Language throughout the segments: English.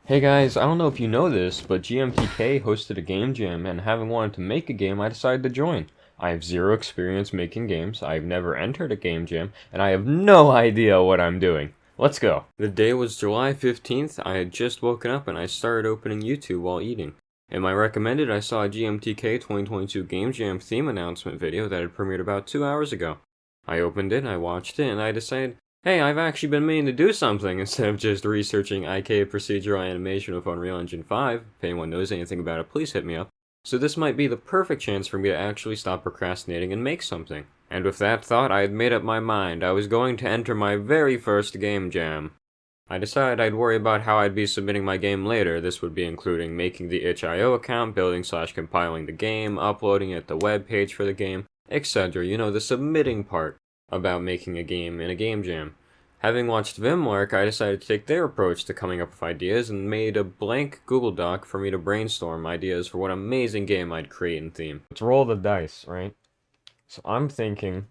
Hey guys, I don't know if you know this, but GMTK hosted a game jam, and having wanted to make a game, I decided to join. I have zero experience making games, I've never entered a game jam, and I have no idea what I'm doing. Let's go. The day was July 15th, I had just woken up and I started opening YouTube while eating. In my recommended, I saw a GMTK 2022 Game Jam theme announcement video that had premiered about 2 hours ago. I opened it, I watched it, and I decided, hey, I've actually been meaning to do something instead of just researching IK procedural animation with Unreal Engine 5. If anyone knows anything about it, please hit me up. So this might be the perfect chance for me to actually stop procrastinating and make something. And with that thought, I had made up my mind. I was going to enter my very first game jam. I decided I'd worry about how I'd be submitting my game later. This would be including making the itch.io account, building/compiling the game, uploading it to the web page for the game, etc. You know, the submitting part about making a game in a game jam. Having watched Vim work, I decided to take their approach to coming up with ideas and made a blank Google Doc for me to brainstorm ideas for what amazing game I'd create and theme. Let's roll the dice, right? So I'm thinking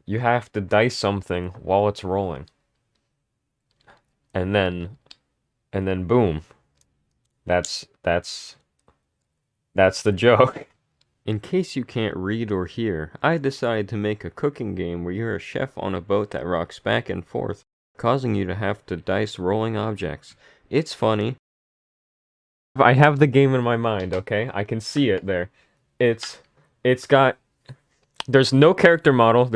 you have to dice something while it's rolling. And then boom. That's the joke. In case you can't read or hear, I decided to make a cooking game where you're a chef on a boat that rocks back and forth, causing you to have to dice rolling objects. It's funny. I have the game in my mind, okay? I can see it there. It's got... There's no character model,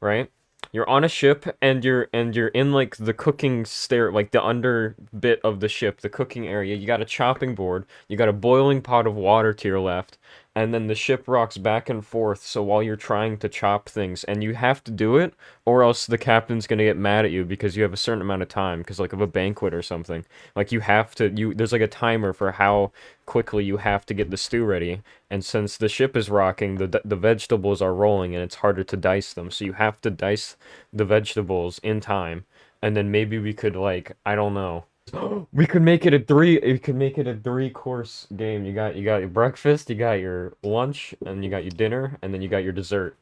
right? You're on a ship, and you're in, like, the cooking like, the under bit of the ship, the cooking area. You got a chopping board, you got a boiling pot of water to your left, and then the ship rocks back and forth, so while you're trying to chop things, and you have to do it, or else the captain's gonna get mad at you because you have a certain amount of time, because, like, of a banquet or something. Like, you have to, there's, like, a timer for how quickly you have to get the stew ready, and since the ship is rocking, the vegetables are rolling, and it's harder to dice them, so you have to dice the vegetables in time, and then maybe we could, like, I don't know. We could make it a three-course game. You got your breakfast, you got your lunch, and you got your dinner, and then you got your dessert.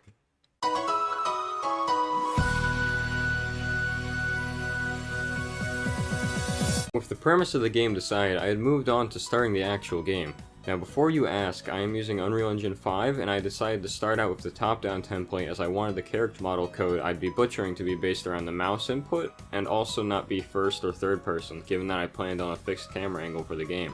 With the premise of the game decided, I had moved on to starting the actual game. Now before you ask, I am using Unreal Engine 5, and I decided to start out with the top-down template as I wanted the character model code I'd be butchering to be based around the mouse input, and also not be first or third person, given that I planned on a fixed camera angle for the game.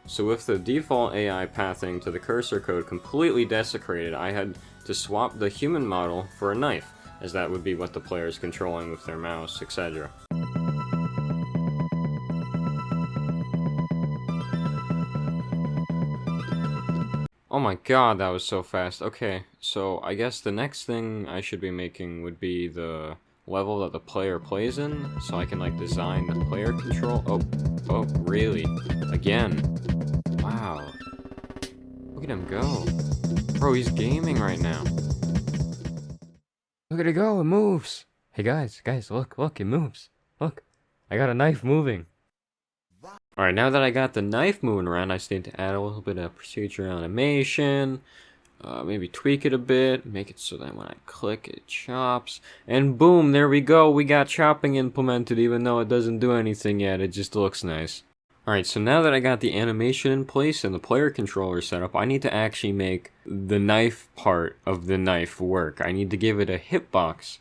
So with the default AI pathing to the cursor code completely desecrated, I had to swap the human model for a knife, as that would be what the player is controlling with their mouse, etc. Oh my god, that was so fast. Okay, so I guess the next thing I should be making would be the level that the player plays in, so I can, like, design the player control. Oh, really? Again? Wow. Look at him go. Bro, he's gaming right now. Look at it go, it moves. Hey guys, look, it moves. Look, I got a knife moving. Alright, now that I got the knife moving around, I just need to add a little bit of procedural animation, maybe tweak it a bit, make it so that when I click it chops, and boom, there we go, we got chopping implemented even though it doesn't do anything yet, it just looks nice. Alright, so now that I got the animation in place and the player controller set up, I need to actually make the knife part of the knife work. I need to give it a hitbox.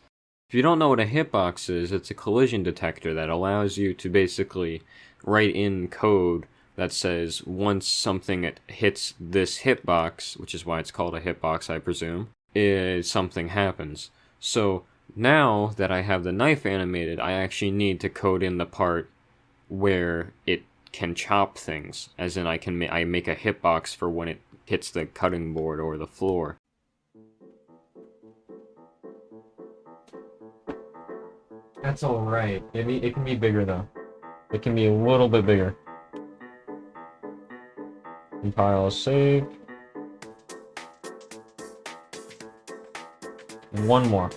If you don't know what a hitbox is, it's a collision detector that allows you to basically write in code that says once something hits this hitbox, which is why it's called a hitbox, I presume, something happens. So now that I have the knife animated, I actually need to code in the part where it can chop things, as in I make a hitbox for when it hits the cutting board or the floor. That's alright. It can be bigger though. It can be a little bit bigger. Compile, save. One more.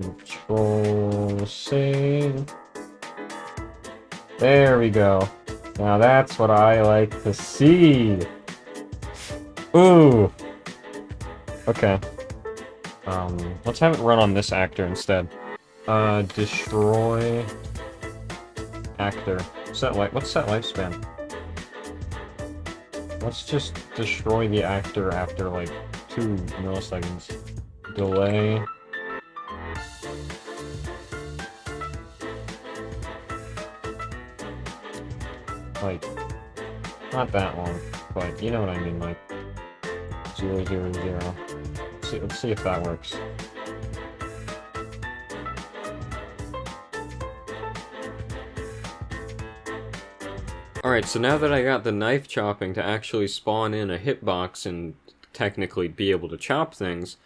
Control, save. There we go. Now that's what I like to see. Ooh. Okay. Let's have it run on this actor instead. Destroy actor. What's set lifespan? Let's just destroy the actor after like 2 milliseconds. Delay. Like, not that long, but you know what I mean, like 0, 0, 0. Let's see if that works. Alright, so now that I got the knife chopping to actually spawn in a hitbox and technically be able to chop things,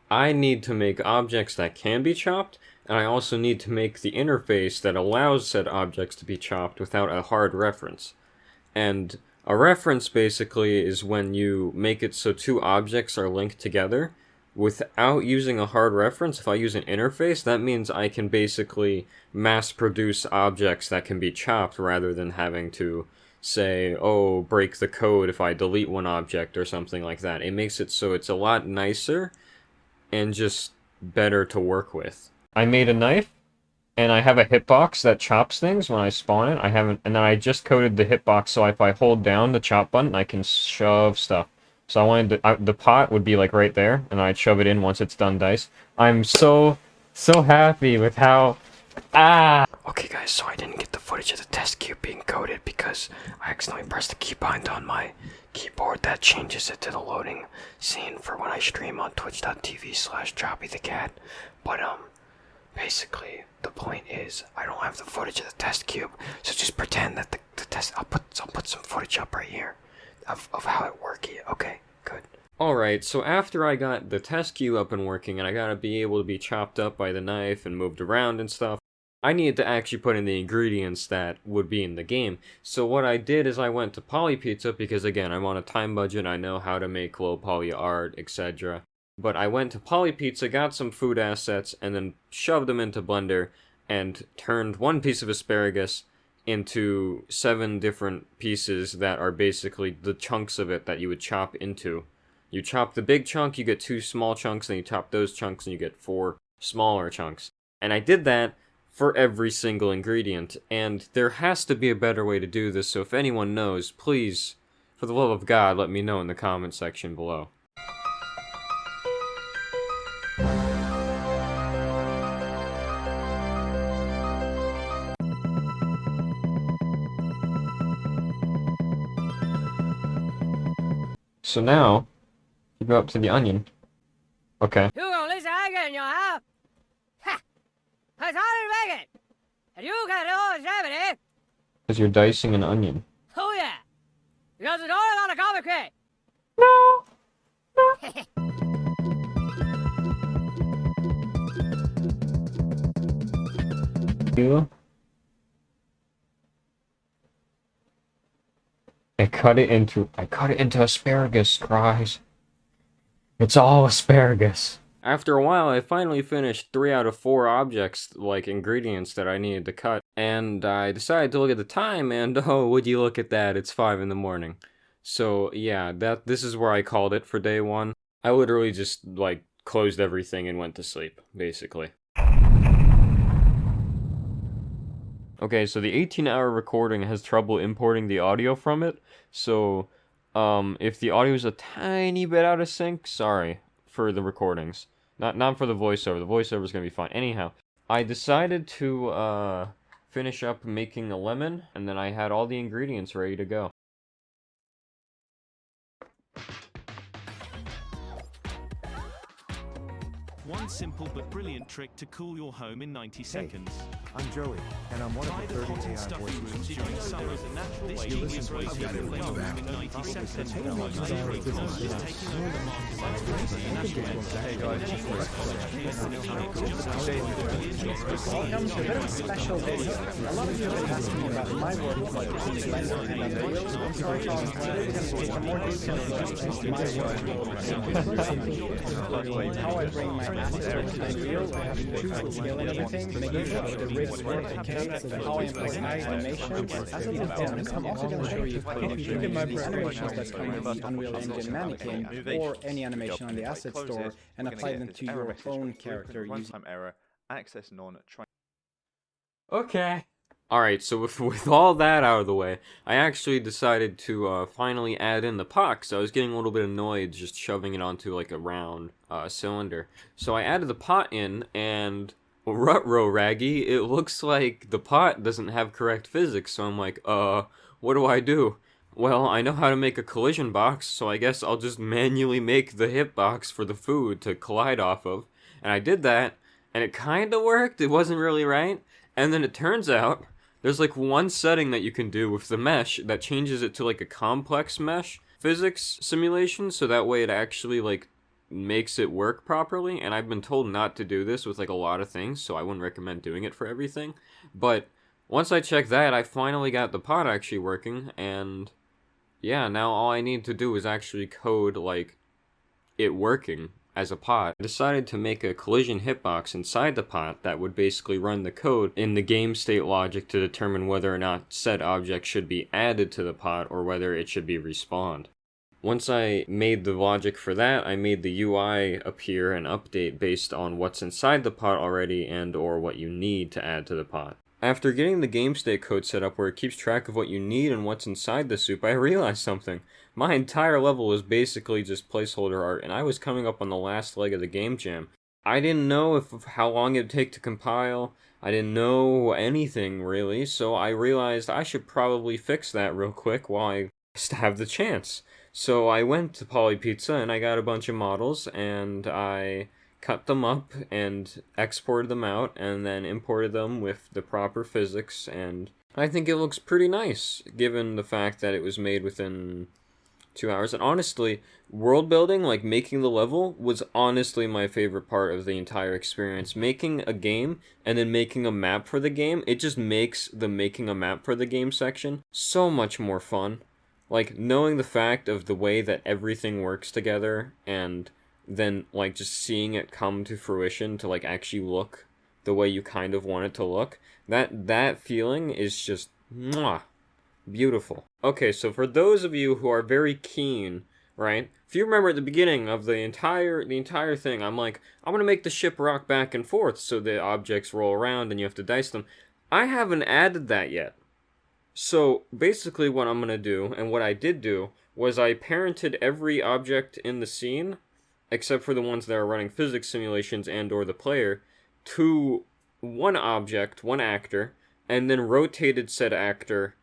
I need to make objects that can be chopped, and I also need to make the interface that allows said objects to be chopped without a hard reference. And a reference basically is when you make it so 2 objects are linked together without using a hard reference. If I use an interface, that means I can basically mass produce objects that can be chopped rather than having to say, oh, break the code if I delete one object or something like that. It makes it so it's a lot nicer and just better to work with. I made a knife, and I have a hitbox that chops things when I spawn it. And then I just coded the hitbox so if I hold down the chop button, I can shove stuff. So I wanted the pot would be like right there, and I'd shove it in once it's done dice. I'm so happy with how... Okay guys, so I didn't get the footage of the test cube being coded because I accidentally pressed the keybind on my keyboard. That changes it to the loading scene for when I stream on twitch.tv/Chopie the cat. But basically the point is I don't have the footage of the test cube, so just pretend that the test... I'll put some footage up right here of how it works. Okay, good. Alright, so after I got the test cube up and working, and I gotta be able to be chopped up by the knife and moved around and stuff, I needed to actually put in the ingredients that would be in the game. So what I did is I went to Polypizza because, again, I'm on a time budget, I know how to make low poly art, etc. But I went to Polypizza, got some food assets, and then shoved them into Blender, and turned one piece of asparagus into 7 different pieces that are basically the chunks of it that you would chop into. You chop the big chunk, you get 2 small chunks, and you chop those chunks, and you get 4 smaller chunks. And I did that for every single ingredient, and there has to be a better way to do this, so if anyone knows, please, for the love of God, let me know in the comment section below. So now, you go up to the onion. Okay. You gonna listen again, you have? Ha! I thought I'd make it! And you got all the it, Because you're dicing an onion. Oh yeah! Because it's all about a comic crate! No! I cut it into asparagus, guys. It's all asparagus. After a while, I finally finished 3 out of 4 objects, like ingredients that I needed to cut. And I decided to look at the time, and oh, would you look at that, it's 5 in the morning. So yeah, this is where I called it for day 1. I literally just, like, closed everything and went to sleep, basically. Okay, so the 18-hour recording has trouble importing the audio from it, so if the audio is a tiny bit out of sync, sorry for the recordings. Not for the voiceover. The voiceover is going to be fine. Anyhow, I decided to finish up making a lemon, and then I had all the ingredients ready to go. One simple but brilliant trick to cool your home in 90 seconds. I'm Joey, and I'm one of the 30 AI voice rooms. During summer, this genius way to cool your home in 90 seconds. Is taking over the Welcome to a bit of a special video. A lot of you have been asking me about my work with Blender and Unreal, so I thought today we're going to take a more detailed look at my work. How I bring my assets to Unreal, I have to choose the scale and everything, making sure that the rigs work, how I import animations, and I'm also going to show you how you can use these animations that come with the Unreal Engine Mannequin or any animation on the asset store and apply them to your own character using error access none, try. Okay. Alright, so with all that out of the way, I actually decided to finally add in the pot, so I was getting a little bit annoyed just shoving it onto like a round cylinder. So I added the pot in, and ruh-roh raggy, it looks like the pot doesn't have correct physics, so I'm like, what do I do? Well, I know how to make a collision box, so I guess I'll just manually make the hitbox for the food to collide off of. And I did that, and it kinda worked, it wasn't really right. And then it turns out, there's like one setting that you can do with the mesh that changes it to like a complex mesh physics simulation, so that way it actually like makes it work properly. And I've been told not to do this with like a lot of things, so I wouldn't recommend doing it for everything. But once I checked that, I finally got the pod actually working, and yeah, now all I need to do is actually code like it working as a pot. I decided to make a collision hitbox inside the pot that would basically run the code in the game state logic to determine whether or not said object should be added to the pot or whether it should be respawned. Once I made the logic for that, I made the UI appear and update based on what's inside the pot already and or what you need to add to the pot. After getting the game state code set up where it keeps track of what you need and what's inside the soup, I realized something. My entire level was basically just placeholder art, and I was coming up on the last leg of the game jam. I didn't know how long it would take to compile. I didn't know anything, really, so I realized I should probably fix that real quick while I have the chance. So I went to Polypizza, and I got a bunch of models, and I cut them up and exported them out, and then imported them with the proper physics, and I think it looks pretty nice, given the fact that it was made within 2 hours. And honestly, world building, like making the level, was honestly my favorite part of the entire experience. Making a game and then making a map for the game, it just makes the making a map for the game section so much more fun. Like, knowing the fact of the way that everything works together, and then like just seeing it come to fruition to like actually look the way you kind of want it to look, that feeling is just mwah, beautiful. Okay, so for those of you who are very keen, right? If you remember at the beginning of the entire thing, I'm like, I'm gonna make the ship rock back and forth so the objects roll around and you have to dice them. I haven't added that yet. So basically what I'm gonna do, and what I did do, was I parented every object in the scene, except for the ones that are running physics simulations and or the player, to one object, one actor, and then rotated said actor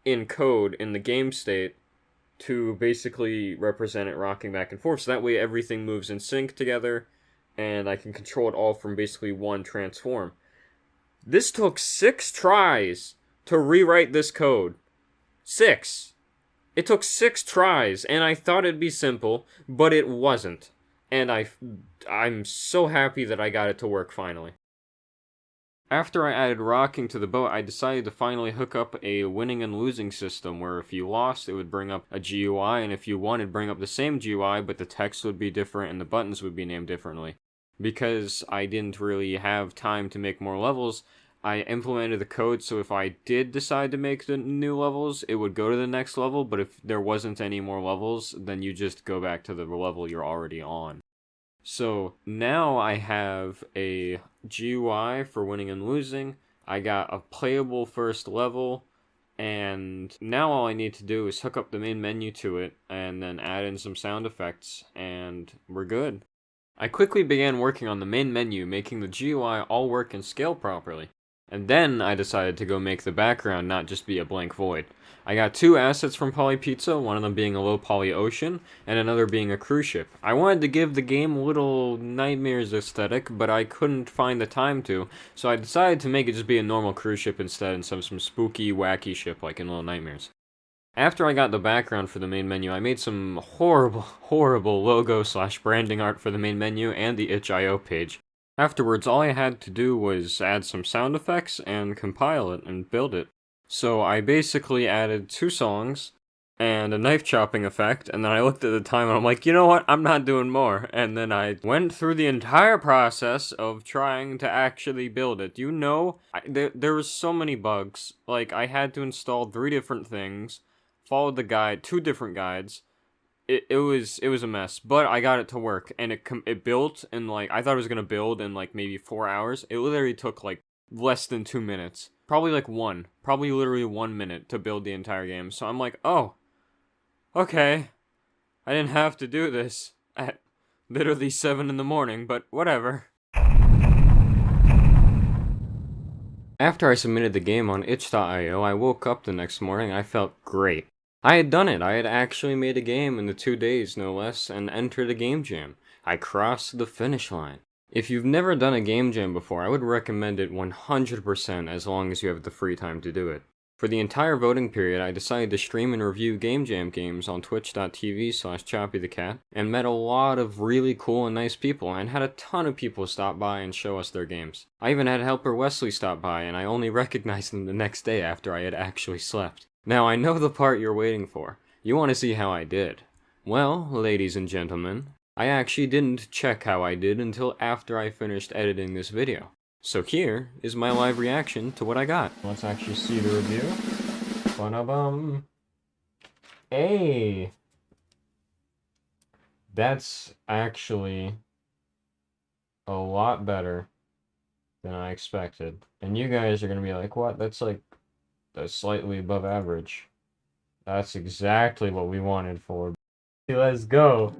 in code in the game state to basically represent it rocking back and forth. So that way everything moves in sync together, and I can control it all from basically one transform. This took 6 tries to rewrite this code. 6! It took 6 tries, and I thought it'd be simple, but it wasn't. And I'm so happy that I got it to work finally. After I added rocking to the boat, I decided to finally hook up a winning and losing system, where if you lost, it would bring up a GUI, and if you won, it'd bring up the same GUI, but the text would be different and the buttons would be named differently. Because I didn't really have time to make more levels, I implemented the code so if I did decide to make the new levels, it would go to the next level, but if there wasn't any more levels, then you just go back to the level you're already on. So now I have a GUI for winning and losing, I got a playable first level, and now all I need to do is hook up the main menu to it, and then add in some sound effects, and we're good. I quickly began working on the main menu, making the GUI all work and scale properly. And then I decided to go make the background not just be a blank void. I got 2 assets from Polypizza, one of them being a low poly ocean, and another being a cruise ship. I wanted to give the game a little Nightmares aesthetic, but I couldn't find the time to, so I decided to make it just be a normal cruise ship instead, and some spooky, wacky ship like in Little Nightmares. After I got the background for the main menu, I made some horrible logo/branding art for the main menu and the itch.io page. Afterwards, all I had to do was add some sound effects and compile it and build it. So I basically added 2 songs and a knife chopping effect, and then I looked at the time and I'm like, you know what, I'm not doing more. And then I went through the entire process of trying to actually build it. You know, there was so many bugs. Like, I had to install 3 different things, followed the guide, 2 different guides. it was a mess, but I got it to work, and it built in like, I thought it was gonna build in like maybe 4 hours. It literally took like less than 2 minutes, probably literally 1 minute to build the entire game. So I'm like, oh, okay, I didn't have to do this at literally 7 in the morning, but whatever. After I submitted the game on itch.io, I woke up the next morning. I felt great. I had done it. I had actually made a game in the 2 days, no less, and entered a game jam. I crossed the finish line. If you've never done a game jam before, I would recommend it 100% as long as you have the free time to do it. For the entire voting period, I decided to stream and review game jam games on twitch.tv/ChopieTheCat, and met a lot of really cool and nice people, and had a ton of people stop by and show us their games. I even had helper Wesley stop by, and I only recognized him the next day after I had actually slept. Now, I know the part you're waiting for. You want to see how I did. Well, ladies and gentlemen, I actually didn't check how I did until after I finished editing this video. So here is my live reaction to what I got. Let's actually see the review. Ba-da-bum. Hey! That's actually a lot better than I expected. And you guys are gonna be like, what? That's slightly above average. That's exactly what we wanted for. Let's go.